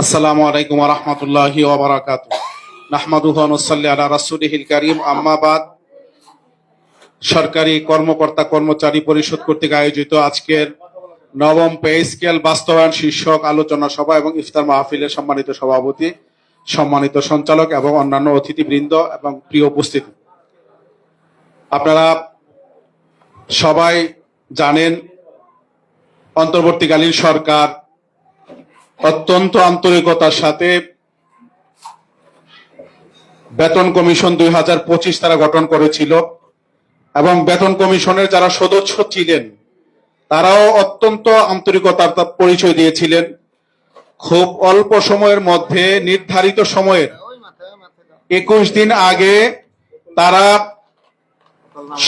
আসসালামু আলাইকুম ওয়া রাহমাতুল্লাহি ওয়া বারাকাতুহু। নাহমাদুহু ওয়া নুসাল্লি আলা রাসূলিহিল কারীম। আম্মা বাদ। সরকারি কর্মকর্তা কর্মচারী পরিষদ কর্তৃক আয়োজিত আজকের নবম পে স্কেল বাস্তবায়ন শীর্ষক আলোচনা সভা এবং ইফতার মাহফিলের সম্মানিত সভাপতি, সম্মানিত সঞ্চালক এবং অন্যান্য অতিথিবৃন্দ এবং প্রিয় উপস্থিতি, আপনারা সবাই জানেন অন্তর্বর্তীকালীন সরকার অত্যন্ত আন্তরিকতার সাথে বেতন কমিশন 2025 তারা গঠন করেছিল এবং বেতন কমিশনের যারা সদস্য ছিলেন তারাও অত্যন্ত আন্তরিকতার পরিচয় দিয়েছিলেন। খুব অল্প সময়ের মধ্যে নির্ধারিত সময়ের 21 দিন আগে তারা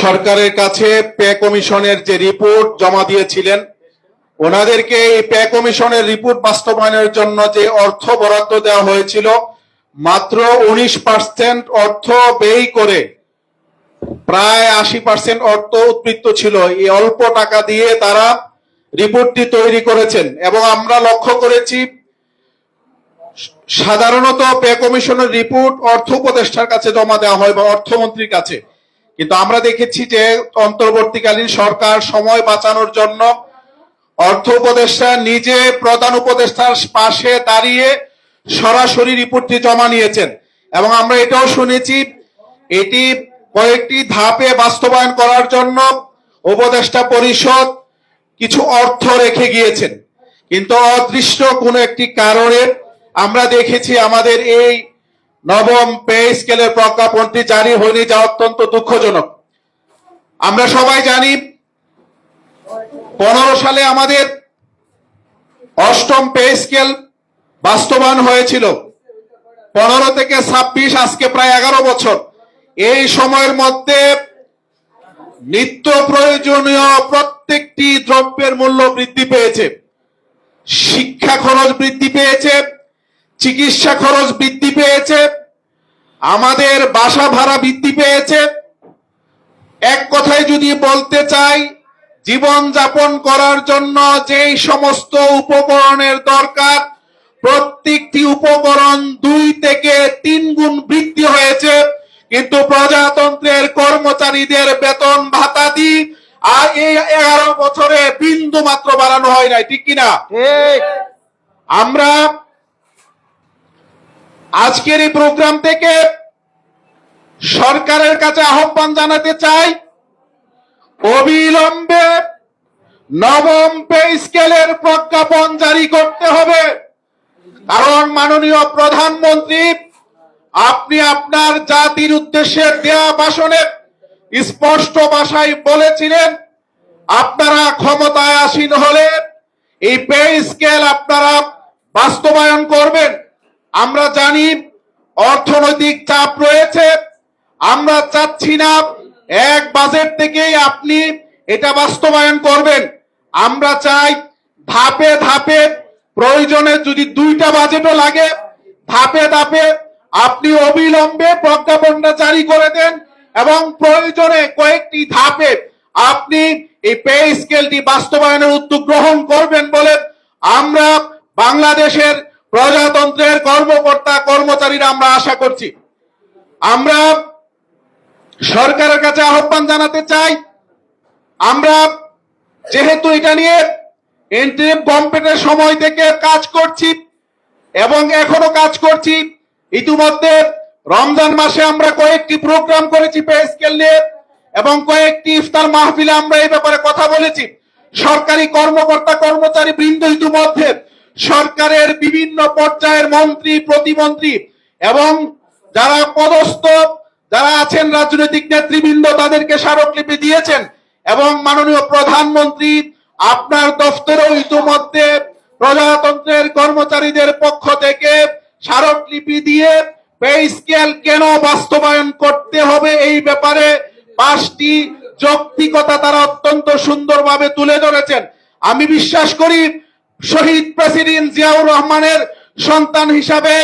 সরকারের কাছে পে কমিশনের যে রিপোর্ট জমা দিয়েছিলেন, ওনাদেরকে এই পে কমিশনের রিপোর্ট বাস্তবায়নের জন্য যে অর্থ বরাদ্দ দেওয়া হয়েছিল মাত্র 19% অর্থ ব্যয় করে প্রায় 80% অর্থ উদ্বৃত্ত ছিল। এই অল্প টাকা দিয়ে তারা রিপোর্টটি তৈরি করেছেন এবং আমরা লক্ষ্য করেছি সাধারণত পে কমিশনের রিপোর্ট অর্থ উপদেষ্টার কাছে জমা দেওয়া হয় বা অর্থমন্ত্রীর কাছে, কিন্তু আমরা দেখেছি যে অন্তর্বর্তীকালীন সরকার সময় বাঁচানোর জন্য অর্থ উপদেষ্টা নিজে প্রধান উপদেষ্টার পাশে দাঁড়িয়ে সরাসরি রিপোর্টটি জমা নিয়েছেন এবং আমরা এটাও শুনেছি এটি কয়েকটি ধাপে বাস্তবায়ন করার জন্য উপদেষ্টা পরিষদ কিছু অর্থ রেখে গিয়েছেন, কিন্তু অদৃষ্ট কোনো একটি কারণে আমরা দেখেছি আমাদের এই নবম পে স্কেলের প্রজ্ঞাপনটি জারি হয়নি, যা অত্যন্ত দুঃখজনক। আমরা সবাই জানি 15 সালে আমাদের অষ্টম পে স্কেল বাস্তবায়ন হয়েছিল। 15 থেকে 26 আজকে প্রায় 11 বছর। এই সময়ের মধ্যে নিত্য প্রয়োজনীয় প্রত্যেকটি দ্রব্যের মূল্য বৃদ্ধি পেয়েছে, শিক্ষা খরচ বৃদ্ধি পেয়েছে, চিকিৎসা খরচ বৃদ্ধি পেয়েছে, আমাদের বাসা ভাড়া বৃদ্ধি পেয়েছে। এক কথায় যদি বলতে চাই, জীবন যাপন করার জন্য যেই সমস্ত উপকরণের দরকার প্রত্যেকটি উপকরণ 2 থেকে 3 গুণ বৃদ্ধি হয়েছে, কিন্তু প্রজাতন্ত্রের কর্মচারীদের বেতন ভাতা দিয়ে আর এই 11 বছরে বিন্দু মাত্র বাড়ানো হয় নাই, ঠিক কিনা? আমরা আজকের এই প্রোগ্রাম থেকে সরকারের কাছে আহ্বান জানাতে চাই, অবিলম্বে নবম পে স্কেলের প্রজ্ঞাপন জারি করতে হবে। কারণ মাননীয় প্রধানমন্ত্রী আপনি আপনার জাতির উদ্দেশ্যে দেয়া ভাষণে স্পষ্ট ভাষায় বলেছিলেন আপনারা ক্ষমতায় আসীন হলে এই পে স্কেল আপনারা বাস্তবায়ন করবেন। আমরা জানি অর্থনৈতিক চাপ রয়েছে, আমরা চাচ্ছি না এক বাজেট থেকেই আপনি এটা বাস্তবায়ন করবেন। আমরা চাই ধাপে ধাপে, প্রয়োজনে যদি 2টা বাজেটও লাগে, ধাপে ধাপে আপনি অবিলম্বে প্রজ্ঞাপনটা জারি করে দেন এবং প্রয়োজনে কয়েকটি ধাপে আপনি এই পে স্কেলটি বাস্তবায়নের উদ্যোগ গ্রহণ করবেন বলে আমরা বাংলাদেশের প্রজাতন্ত্রের কর্মকর্তা কর্মচারীরা আমরা আশা করছি। আমরা সরকারের কাছে আহ্বান জানাতে চাই, আমরা যেহেতু এটা নিয়ে ইন্টারিম গভর্নমেন্টের সময় থেকে কাজ করছি এবং এখনো কাজ করছি, ইতিমধ্যে রমজান মাসে আমরা কয়েকটি প্রোগ্রাম করেছি পে স্কেল নিয়ে এবং কয়েকটি ইফতার মাহফিলে আমরা এই ব্যাপারে কথা বলেছি। সরকারি কর্মকর্তা কর্মচারী বৃন্দ ইতিমধ্যে সরকারের বিভিন্ন পর্যায়ের মন্ত্রী প্রতিমন্ত্রী এবং যারা পদস্থ যারা আছেন রাজনৈতিক নেতৃবৃন্দ তাদেরকে স্মারকলিপি দিয়েছেন এবং মাননীয় প্রধানমন্ত্রী আপনার দফতরেও ইতিমধ্যে প্রজাতন্ত্রের কর্মচারীদের পক্ষ থেকে স্মারকলিপি দিয়ে পে স্কেল কেন বাস্তবায়ন করতে হবে এই ব্যাপারে 5টি যৌক্তিকতা তারা অত্যন্ত সুন্দরভাবে তুলে ধরেছেন। আমি বিশ্বাস করি শহীদ প্রেসিডেন্ট জিয়াউর রহমানের সন্তান হিসাবে,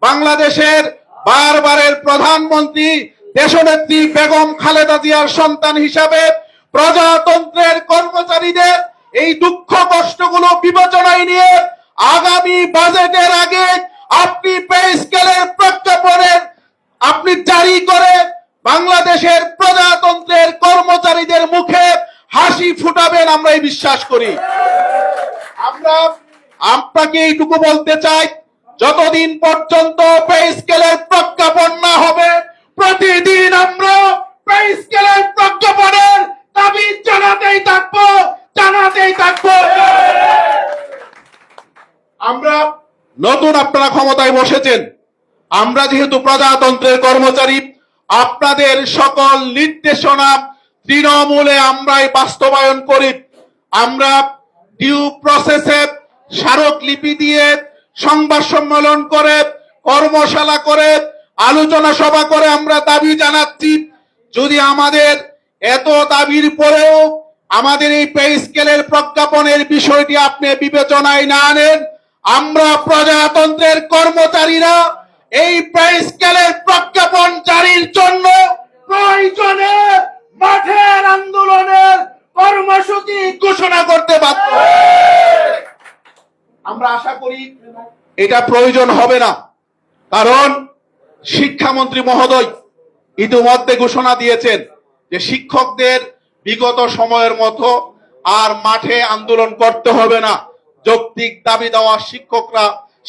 বাংলাদেশের বারবারের প্রধানমন্ত্রী দেশনেত্রী বেগম খালেদা জিয়ার সন্তান হিসাবে প্রজাতন্ত্রের কর্মচারীদের এই দুঃখ কষ্টগুলো বিবেচনায় নিয়ে আগামী বাজেটের আগে আপনি পে স্কেলের প্রজ্ঞাপনের আপনি জারি করে বাংলাদেশের প্রজাতন্ত্রের কর্মচারীদের মুখে হাসি ফুটাবেন, আমরা এই বিশ্বাস করি। আমরা আপনাকে এইটুকু বলতে চাই, যতদিন পর্যন্ত পে স্কেলের প্রজ্ঞাপন না হবে, প্রতিদিন আমরা পে স্কেলের প্রজ্ঞাপনের দাবি জানাতেই থাকবো, জানাতেই থাকবো। আমরা নতুন আপনারা ক্ষমতায় বসেছেন, আমরা যেহেতু প্রজাতন্ত্রের কর্মচারী, আপনাদের সকল নির্দেশনা তৃণমূলে আমরাই বাস্তবায়ন করি। আমরা ডিউ প্রসেসে স্মারকলিপি দিয়ে সংবাদ সম্মেলন করে কর্মশালা করে আলোচনা সভা করে আমরা দাবি জানাচ্ছি, যদি আমাদের এত দাবির পরেও আমাদের এই পে স্কেলের প্রজ্ঞাপনের বিষয়টি আপনি বিবেচনায় না আনেন, আমরা প্রজাতন্ত্রের কর্মচারীরা এই পে স্কেলের প্রজ্ঞাপন জারির জন্য প্রয়োজনে মাঠের আন্দোলনের কর্মসূচি ঘোষণা করতে বাধ্য। আমরা আশা করি এটা প্রয়োজন হবে না, কারণ শিক্ষামন্ত্রী মহোদয় ইতিমধ্যে ঘোষণা দিয়েছেন যে শিক্ষকদের বিগত সময়ের মতো আর মাঠে আন্দোলন করতে হবে না। যৌক্তিক দাবি দেওয়া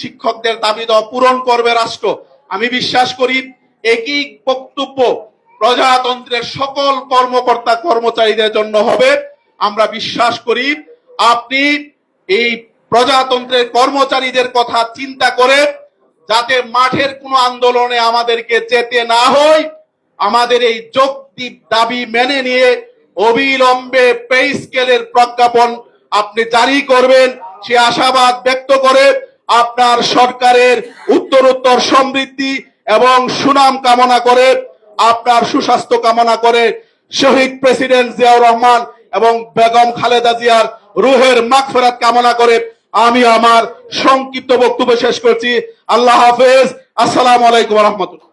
শিক্ষকদের দাবি দেওয়া পূরণ করবে রাষ্ট্র। আমি বিশ্বাস করি একই বক্তব্য প্রজাতন্ত্রের সকল কর্মকর্তা কর্মচারীদের জন্য হবে। আমরা বিশ্বাস করি আপনি এই প্রজাতন্ত্রের কর্মচারীদের কথা চিন্তা করে, যাতে মাঠের কোনো আন্দোলনে আমাদেরকে যেতে না হয়, আমাদের এই যৌক্তিক দাবি মেনে নিয়ে অবিলম্বে পে স্কেলের প্রজ্ঞাপন আপনি জারি করবেন, সে আশাবাদ ব্যক্ত করে আপনার সরকারের উত্তরোত্তর সমৃদ্ধি এবং সুনাম কামনা করে, আপনার সুস্বাস্থ্য কামনা করে, শহীদ প্রেসিডেন্ট জিয়াউর রহমান এবং বেগম খালেদা জিয়ার রুহের মাগফিরাত কামনা করে আমি আমার সংক্ষিপ্ত বক্তব্য শেষ করছি। আল্লাহ হাফেজ। আসসালামু আলাইকুম ওয়া রাহমাতুল্লাহ।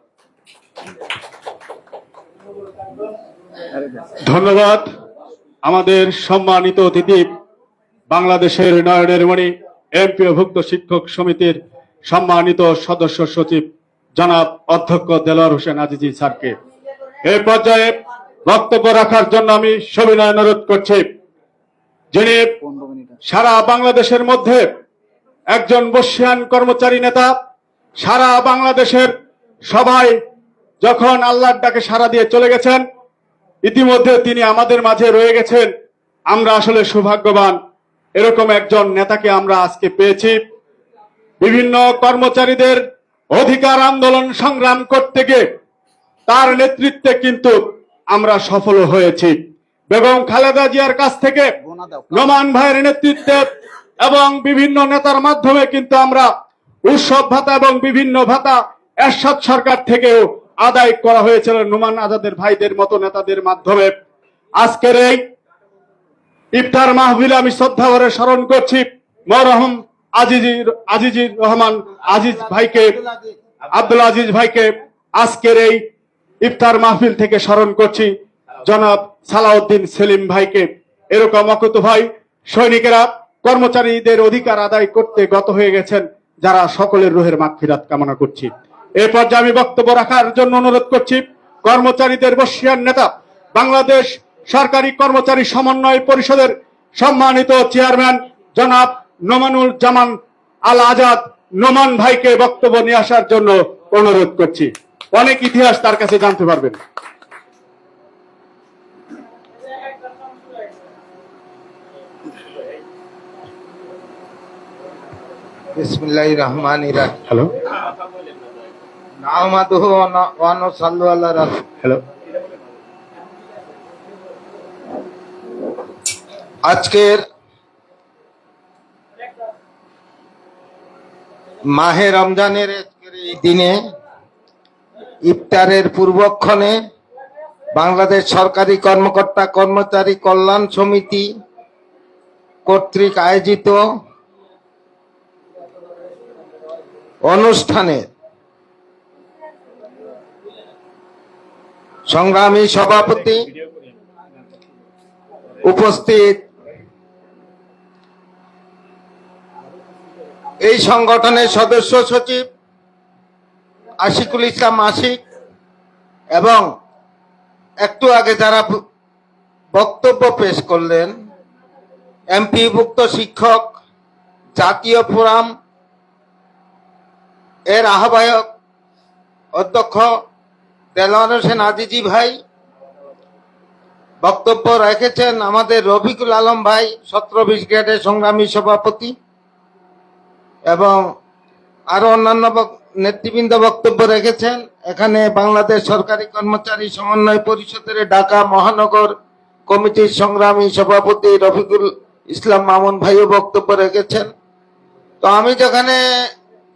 ধন্যবাদ আমাদের সম্মানিত অতিথি, বাংলাদেশের নয়নের মণি এমপিওভুক্ত শিক্ষক সমিতির সম্মানিত সদস্য সচিব জনাব অধ্যক্ষ দেলোয়ার হোসেন আজিজি স্যারকে। এই পর্যায়ে বক্তব্য রাখার জন্য আমি সবিনয় অনুরোধ করছি, যিনি সারা বাংলাদেশের মধ্যে একজন বর্ষিয়ান কর্মচারী নেতা। সারা বাংলাদেশের সবাই যখন আল্লাহর ডাকে সাড়া দিয়ে চলে গেছেন, ইতিমধ্যে তিনি আমাদের মাঝে রয়ে গেছেন। আমরা আসলে সৌভাগ্যবান, এরকম একজন নেতাকে আমরা আজকে পেয়েছি। বিভিন্ন কর্মচারীদের অধিকার আন্দোলন সংগ্রাম করতে গিয়ে তার নেতৃত্বে কিন্তু আমরা সফল হয়েছি। বেগম খালেদা জিয়ার কাছ থেকে নোমান ভাইয়ের নেতৃত্বে এবং বিভিন্ন নেতার মাধ্যমে কিন্তু আমরা উৎসব ভাতা এবং বিভিন্ন ভাতা এরশাদ সরকার থেকেও আদায় করা হয়েছিল নোমান আজাদের ভাইদের মতো নেতাদের মাধ্যমে। আজকের এই ইফতার মাহফিলে আমি শ্রদ্ধা ভরে স্মরণ করছি মরহুম আজিজুর রহমান আজিজ ভাইকে, আব্দুল আজিজ ভাইকে। আজকের এই ইফতার মাহফিল থেকে স্মরণ করছি জনাব সালাউদ্দিন সেলিম ভাইকে। এরকম অকুত ভাই সৈনিকেরা কর্মচারীদের অধিকার আদায় করতে গত হয়ে গেছেন, যারা সকলের রুহের মাগফিরাত কামনা করছি। এই পর্যায়ে আমি বক্তব্য রাখার জন্য অনুরোধ করছি কর্মচারীদের বর্ষিয়ান নেতা, বাংলাদেশ সরকারি কর্মচারী সমন্বয় পরিষদের সম্মানিত চেয়ারম্যান জনাব নোমানুল জামান আল আজাদ নোমান ভাইকে বক্তব্য নিয়ে আসার জন্য অনুরোধ করছি। অনেক ইতিহাস তার কাছে জানতে পারবেন। বিসমিল্লাহির রহমানির রহিম। হ্যালো নাহমাদুহু ওয়া নুসাল্লি আলা রাসূল। হ্যালো আজকের মাহে রমজানের আজকের এই দিনে ইফতারের পূর্বক্ষণে বাংলাদেশ সরকারি কর্মকর্তা কর্মচারী কল্যাণ সমিতি কর্তৃক আয়োজিত অনুষ্ঠানে সংগ্রামী সভাপতি উপস্থিত, এই সংগঠনের সদস্য সচিব, আশিকুল ইসলাম আশিক এবং একটু আগে যারা বক্তব্য পেশ করলেন, এমপিভুক্ত শিক্ষক জাতীয় ফোরাম এর আহ্বায়ক অধ্যক্ষ দেলোয়ার হোসেন আজিজি ভাই, বক্তব্য রেখেছেন আমাদের রফিকুল আলম ভাই 17-20 গ্রেডের সংগ্রামী সভাপতি, এবং আরো অন্যান্য নেতৃবৃন্দ বক্তব্য রেখেছেন। এখানে বাংলাদেশ সরকারি কর্মচারী সমন্বয় পরিষদের ঢাকা মহানগর কমিটির সংগ্রামী সভাপতি রফিকুল ইসলাম মামুন ভাইও বক্তব্য রেখেছেন। তো আমি যখন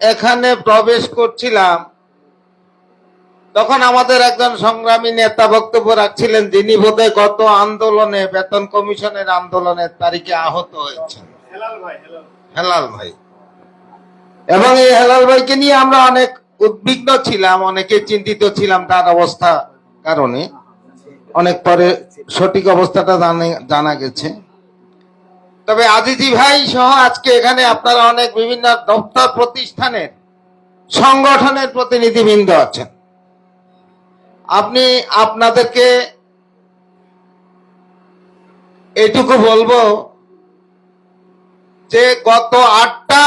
এখানে প্রবেশ করছিলাম তখন আমাদের একজন সংগ্রামী নেতা বক্তব্য রাখছিলেন, যিনি বোধহয় গত আন্দোলনে, বেতন কমিশনের আন্দোলনের তারিখে আহত হয়েছেন, হেলাল ভাই। এবং এই হেলাল ভাইকে নিয়ে আমরা অনেক উদ্বিগ্ন ছিলাম, অনেকে চিন্তিত ছিলাম তার অবস্থা কারণে। অনেক পরে সঠিক অবস্থাটা জানা গেছে। তবে আজিজি ভাই সহ আজকে এখানে আপনারা অনেক বিভিন্ন দপ্তর প্রতিষ্ঠানের সংগঠনের প্রতিনিধিবৃন্দ আছেন। আপনাদেরকে এটুকু বলবো যে গত 8টা